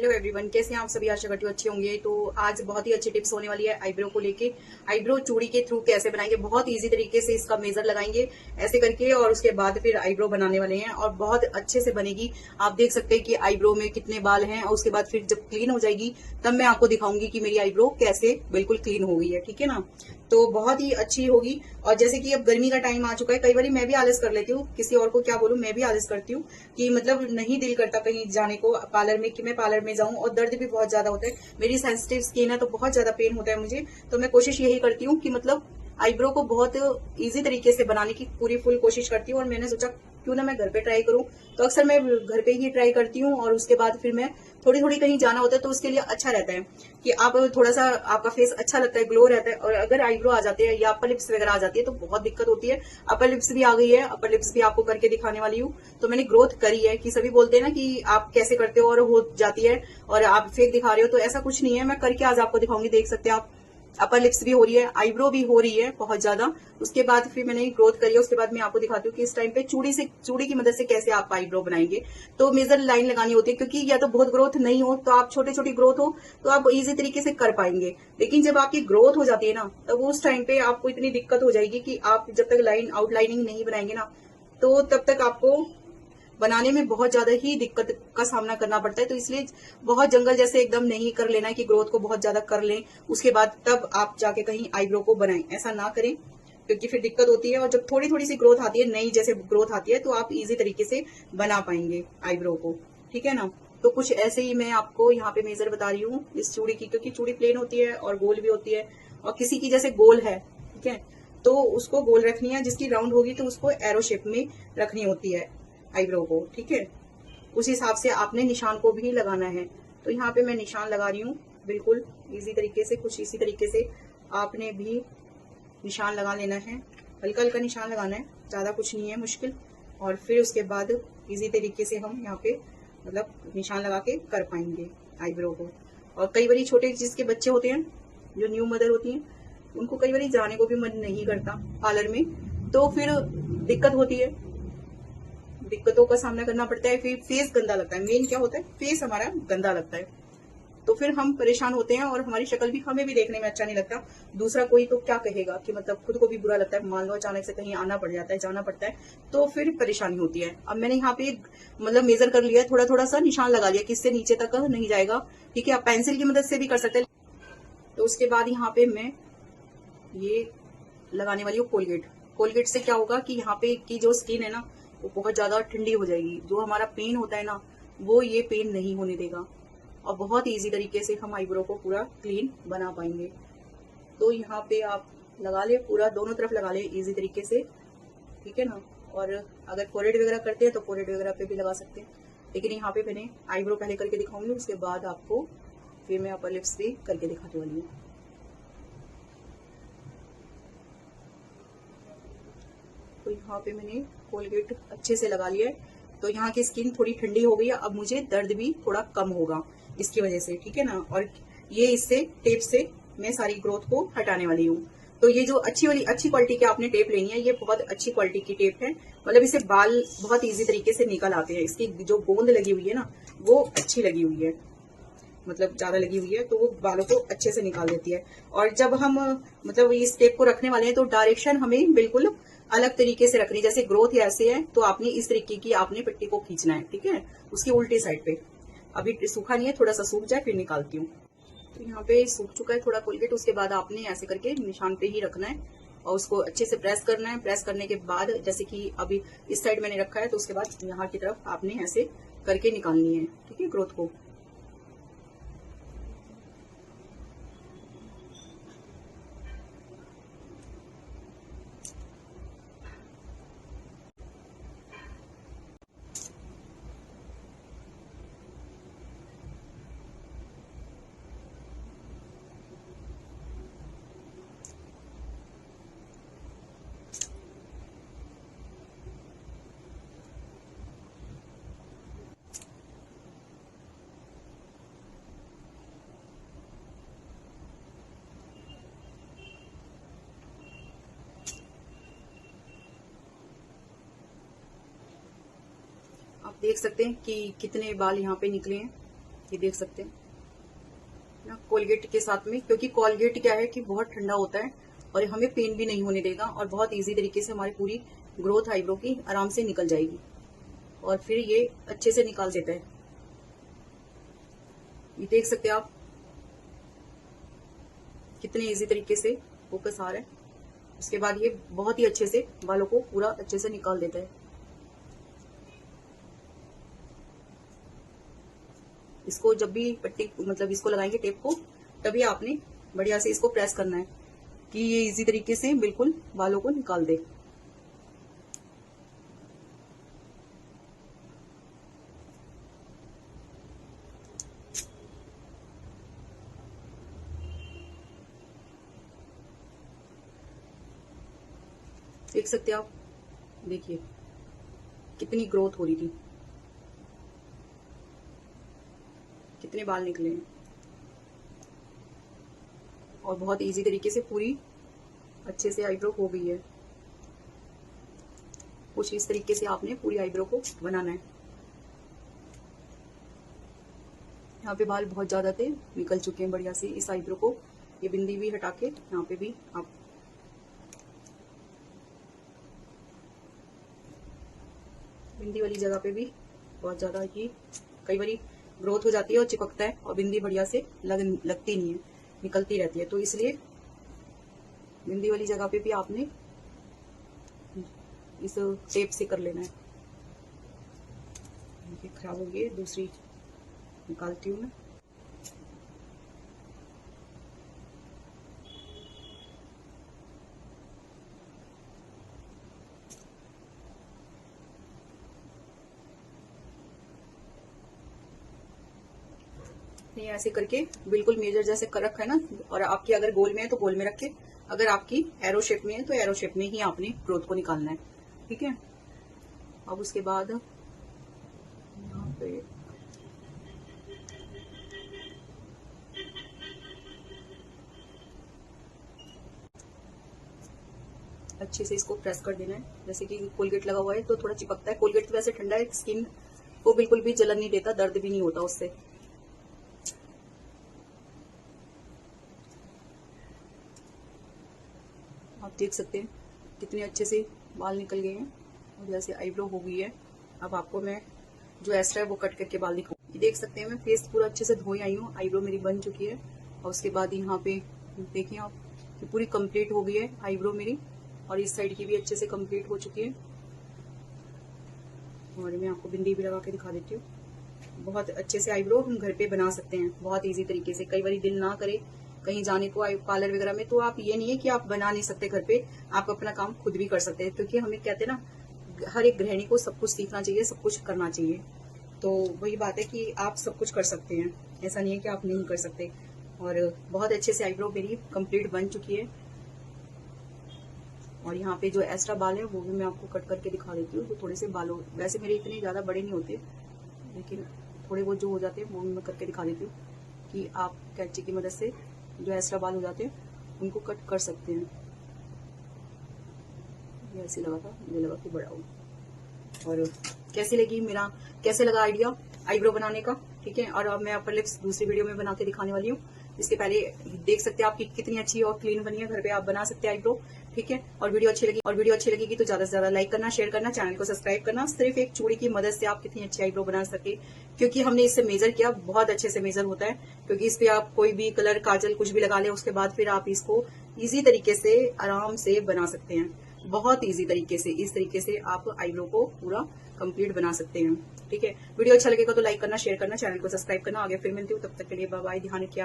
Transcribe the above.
Hello everyone, कैसे हैं आप सभी। आशा करती हूँ अच्छे होंगे। तो आज बहुत ही अच्छी टिप्स होने वाली है आईब्रो को लेके। आईब्रो चूड़ी के थ्रू कैसे बनाएंगे, बहुत इजी तरीके से इसका मेजर लगाएंगे ऐसे करके, और उसके बाद फिर आईब्रो बनाने वाले हैं और बहुत अच्छे से बनेगी। आप देख सकते हैं कि आईब्रो में कितने बाल हैं, और उसके बाद फिर जब क्लीन हो जाएगी तब मैं आपको दिखाऊंगी कि मेरी आईब्रो कैसे बिल्कुल क्लीन हो गई है। ठीक है ना, तो बहुत ही अच्छी होगी। और जैसे कि अब गर्मी का टाइम आ चुका है, कई बार मैं भी आलस कर लेती हूँ, किसी और को क्या बोलूं, मैं भी आलस करती हूँ कि मतलब नहीं दिल करता कहीं जाने को पार्लर में, कि मैं पार्लर में जाऊं, और दर्द भी बहुत ज्यादा होता है। मेरी सेंसिटिव स्किन है तो बहुत ज्यादा पेन होता है मुझे। तो मैं कोशिश यही करती हूँ कि मतलब आईब्रो को बहुत इजी तरीके से बनाने की पूरी फुल कोशिश करती हूँ। और मैंने सोचा क्यों ना मैं घर पे ट्राई करूं, तो अक्सर मैं घर पे ही ट्राई करती हूँ। और उसके बाद फिर मैं थोड़ी थोड़ी कहीं जाना होता है तो उसके लिए अच्छा रहता है कि आप थोड़ा सा, आपका फेस अच्छा लगता है, ग्लो रहता है। और अगर आईब्रो आ जाते हैं या अपर लिप्स वगैरह आ जाती है तो बहुत दिक्कत होती है। अपर लिप्स भी आ गई है, अपर लिप्स भी आपको करके दिखाने वाली हूँ। तो मैंने ग्रोथ करी है, कि सभी बोलते हैं ना कि आप कैसे करते हो और हो जाती है और आप फेक दिखा रहे हो, तो ऐसा कुछ नहीं है। मैं करके आज आपको दिखाऊंगी। देख सकते हैं आप, अपर लिप्स भी हो रही है, आईब्रो भी हो रही है बहुत ज्यादा। उसके बाद फिर मैंने ग्रोथ करी है। उसके बाद मैं आपको दिखाती हूँ कि इस टाइम पे चूड़ी की मदद से कैसे आप आईब्रो बनाएंगे। तो मेजर लाइन लगानी होती है, क्योंकि या तो बहुत ग्रोथ नहीं हो तो आप छोटी छोटी ग्रोथ हो तो आप इजी तरीके से कर पाएंगे। लेकिन जब आपकी ग्रोथ हो जाती है ना, तब उस टाइम पे आपको इतनी दिक्कत हो जाएगी कि आप जब तक लाइन आउटलाइनिंग नहीं बनाएंगे ना, तो तब तक आपको बनाने में बहुत ज्यादा ही दिक्कत का सामना करना पड़ता है। तो इसलिए बहुत जंगल जैसे एकदम नहीं कर लेना है कि ग्रोथ को बहुत ज्यादा कर लें, उसके बाद तब आप जाके कहीं आईब्रो को बनाएं, ऐसा ना करें, क्योंकि फिर दिक्कत होती है। और जब थोड़ी थोड़ी सी ग्रोथ आती है, नई जैसे ग्रोथ आती है, तो आप इजी तरीके से बना पाएंगे आईब्रो को। ठीक है ना, तो कुछ ऐसे ही मैं आपको यहाँ पे मेजर बता रही हूँ इस चूड़ी की, क्योंकि चूड़ी प्लेन होती है और गोल भी होती है। और किसी की जैसे गोल है, ठीक है, तो उसको गोल रखनी है, जिसकी राउंड होगी तो उसको एरो शेप में रखनी होती है आईब्रो को। ठीक है, उस हिसाब से आपने निशान को भी लगाना है। तो यहाँ पे मैं निशान लगा रही हूँ बिल्कुल इजी तरीके से। कुछ इसी तरीके से आपने भी निशान लगा लेना है, हल्का हल्का निशान लगाना है, ज्यादा कुछ नहीं है मुश्किल। और फिर उसके बाद इजी तरीके से हम यहाँ पे मतलब निशान लगा के कर पाएंगे आईब्रो को। और कई बार छोटे जिसके बच्चे होते हैं, जो न्यू मदर होती हैं, उनको कई बार जाने को भी मन नहीं करता पार्लर में, तो फिर दिक्कत होती है, दिक्कतों का सामना करना पड़ता है। फिर फेस गंदा लगता है, मेन क्या होता है, फेस हमारा गंदा लगता है, तो फिर हम परेशान होते हैं और हमारी शक्ल भी, हमें भी देखने में अच्छा नहीं लगता। दूसरा कोई तो क्या कहेगा, कि मतलब खुद को भी बुरा लगता है। मान लो अचानक से कहीं आना पड़ जाता है, जाना पड़ता है, तो फिर परेशानी होती है। अब मैंने यहाँ पे मतलब मेजर कर लिया है, थोड़ा थोड़ा सा निशान लगा लिया कि इससे नीचे तक नहीं जाएगा। ठीक है, आप पेंसिल की मदद से भी कर सकते हैं। तो उसके बाद यहाँ पे मैं ये लगाने वाली हूँ कोलगेट। कोलगेट से क्या होगा कि यहाँ पे की जो स्किन है ना, वो बहुत ज्यादा ठंडी हो जाएगी। जो हमारा पेन होता है ना, वो ये पेन नहीं होने देगा, और बहुत इजी तरीके से हम आईब्रो को पूरा क्लीन बना पाएंगे। तो यहाँ पे आप लगा ले, पूरा दोनों तरफ लगा ले इजी तरीके से। ठीक है ना, और अगर फोरहेड वगैरह करते हैं तो फोरहेड वगैरह पे भी लगा सकते हैं, लेकिन यहाँ पे मैंने आईब्रो पहले करके दिखाऊंगी, उसके बाद आपको फिर मैं अपर लिप्स भी करके दिखाने वाली हूँ। तो यहाँ पे मैंने कोलगेट अच्छे से लगा लिया है। तो यहाँ की स्किन थोड़ी ठंडी हो गई है, अब मुझे दर्द भी थोड़ा कम होगा इसकी वजह से। ठीक है ना, और ये इससे टेप से मैं सारी ग्रोथ को हटाने वाली हूँ। तो ये जो अच्छी वाली अच्छी क्वालिटी की आपने टेप लेनी है, ये बहुत अच्छी क्वालिटी की टेप है। मतलब इससे बाल बहुत इजी तरीके से निकल आते हैं। इसकी जो गोंद लगी हुई है ना, वो अच्छी लगी हुई है, मतलब ज्यादा लगी हुई है, तो वो बालों को अच्छे से निकाल देती है। और जब हम मतलब इस टेप को रखने वाले हैं, तो डायरेक्शन हमें बिल्कुल अलग तरीके से रखनी है। जैसे ग्रोथ ऐसे है तो आपने इस तरीके की आपने पट्टी को खींचना है, ठीक है, उसकी उल्टी साइड पे। अभी सूखा नहीं है, थोड़ा सा सूख जाए फिर निकालती हूँ। तो यहाँ पे सूख चुका है थोड़ा कोलगेट। उसके बाद आपने ऐसे करके निशान पे ही रखना है और उसको अच्छे से प्रेस करना है। प्रेस करने के बाद जैसे कि अभी इस साइड मैंने रखा है, तो उसके बाद यहाँ की तरफ आपने ऐसे करके निकालनी है, ठीक है, ग्रोथ को। आप देख सकते हैं कि कितने बाल यहाँ पे निकले हैं। ये देख सकते हैं ना कोलगेट के साथ में, क्योंकि कोलगेट क्या है कि बहुत ठंडा होता है और हमें पेन भी नहीं होने देगा और बहुत इजी तरीके से हमारी पूरी ग्रोथ आईब्रो की आराम से निकल जाएगी और फिर ये अच्छे से निकाल देता है। ये देख सकते हैं आप कितने इजी तरीके से फोकस आ रहा है। उसके बाद ये बहुत ही अच्छे से बालों को पूरा अच्छे से निकाल देता है। इसको जब भी पट्टी मतलब इसको लगाएंगे टेप को, तभी आपने बढ़िया से इसको प्रेस करना है कि ये इजी तरीके से बिल्कुल बालों को निकाल दे। देख सकते हैं आप, देखिए कितनी ग्रोथ हो रही थी, कितने बाल निकले हैं और बहुत इजी तरीके से पूरी अच्छे से आईब्रो हो गई है। कुछ इस तरीके से आपने पूरी आईब्रो को बनाना है। यहाँ पे बाल बहुत ज्यादा थे, निकल चुके हैं बढ़िया से इस आईब्रो को। ये बिंदी भी हटा के यहाँ पे भी आप बिंदी वाली जगह पे भी बहुत ज्यादा ये कई बारी ग्रोथ हो जाती है और चिपकता है और बिंदी बढ़िया से लगती नहीं है, निकलती रहती है। तो इसलिए बिंदी वाली जगह पे भी आपने इस टेप से कर लेना है। ये खराब हो गई, दूसरी निकालती हूँ मैं। ये ऐसे करके बिल्कुल मेजर जैसे कर रखा है ना, और आपकी अगर गोल में है तो गोल में रखे, अगर आपकी एरो शेप में है तो एरो शेप में ही आपने ग्रोथ को निकालना है। ठीक है, अब उसके बाद यहाँ पे अच्छे से इसको प्रेस कर देना है। जैसे कि कोलगेट लगा हुआ है तो थोड़ा चिपकता है, कोलगेट तो वैसे ठंडा है, स्किन को बिल्कुल भी जलन नहीं देता, दर्द भी नहीं होता उससे। आप देख सकते हैं कितने अच्छे से बाल निकल गए हैं और जैसे आईब्रो हो गई है। अब आपको मैं जो एक्स्ट्रा है वो कट करके बाल दिखाऊं। ये देख सकते हैं मैं फेस पूरा अच्छे से धोई आई हूँ, आईब्रो मेरी बन चुकी है और उसके बाद यहाँ पे देखिए आप कि पूरी कंप्लीट हो गई है आईब्रो मेरी, और इस साइड की भी अच्छे से कंप्लीट हो चुकी है। और मैं आपको बिंदी भी लगा के दिखा देती हूँ। बहुत अच्छे से आईब्रो हम घर पे बना सकते हैं बहुत इजी तरीके से। कई बार दिल ना करे कहीं जाने को पार्लर वगैरह में, तो आप ये नहीं है कि आप बना नहीं सकते घर पे, आप अपना काम खुद भी कर सकते हैं। क्योंकि हमें कहते हैं ना हर एक गृहिणी को सब कुछ सीखना चाहिए, सब कुछ करना चाहिए। तो वही बात है कि आप सब कुछ कर सकते हैं, ऐसा नहीं है कि आप नहीं कर सकते। और बहुत अच्छे से आईब्रो मेरी कंप्लीट बन चुकी है। और यहाँ पे जो एक्स्ट्रा बाल है वो भी मैं आपको कट करके दिखा देती हूँ। तो थोड़े से बालों, वैसे मेरे इतने ज्यादा बड़े नहीं होते, लेकिन थोड़े बहुत जो हो जाते हैं वो भी मैं करके दिखा देती हूँ कि आप कैंची की मदद से जो एक्स्ट्रा बाल हो जाते हैं उनको कट कर सकते हैं। ये ऐसे लगा था, मुझे लगा कि बड़ा हो। और कैसे लगा आइडिया आईब्रो बनाने का, ठीक है। और अब मैं अपर लिप्स दूसरी वीडियो में बना के दिखाने वाली हूँ। इसके पहले देख सकते हैं आपकी कितनी अच्छी और क्लीन बनी है, घर पे आप बना सकते हैं आईब्रो, ठीक है। और वीडियो अच्छी लगेगी तो ज्यादा से ज्यादा लाइक करना, शेयर करना, चैनल को सब्सक्राइब करना। सिर्फ एक चूड़ी की मदद से आप कितनी अच्छी आईब्रो बना सके, क्योंकि हमने इससे मेजर किया, बहुत अच्छे से मेजर होता है। क्योंकि इस पे आप कोई भी कलर, काजल कुछ भी लगा ले, उसके बाद फिर आप इसको इजी तरीके से आराम से बना सकते हैं, बहुत इजी तरीके से। इस तरीके से आप आईब्रो को पूरा कंप्लीट बना सकते हैं, ठीक है। वीडियो अच्छा लगेगा तो लाइक करना, शेयर करना, चैनल को सब्सक्राइब करना। आगे फिर मिलती हूँ, तब तक के लिए बाय बाय। ध्यान रखिए।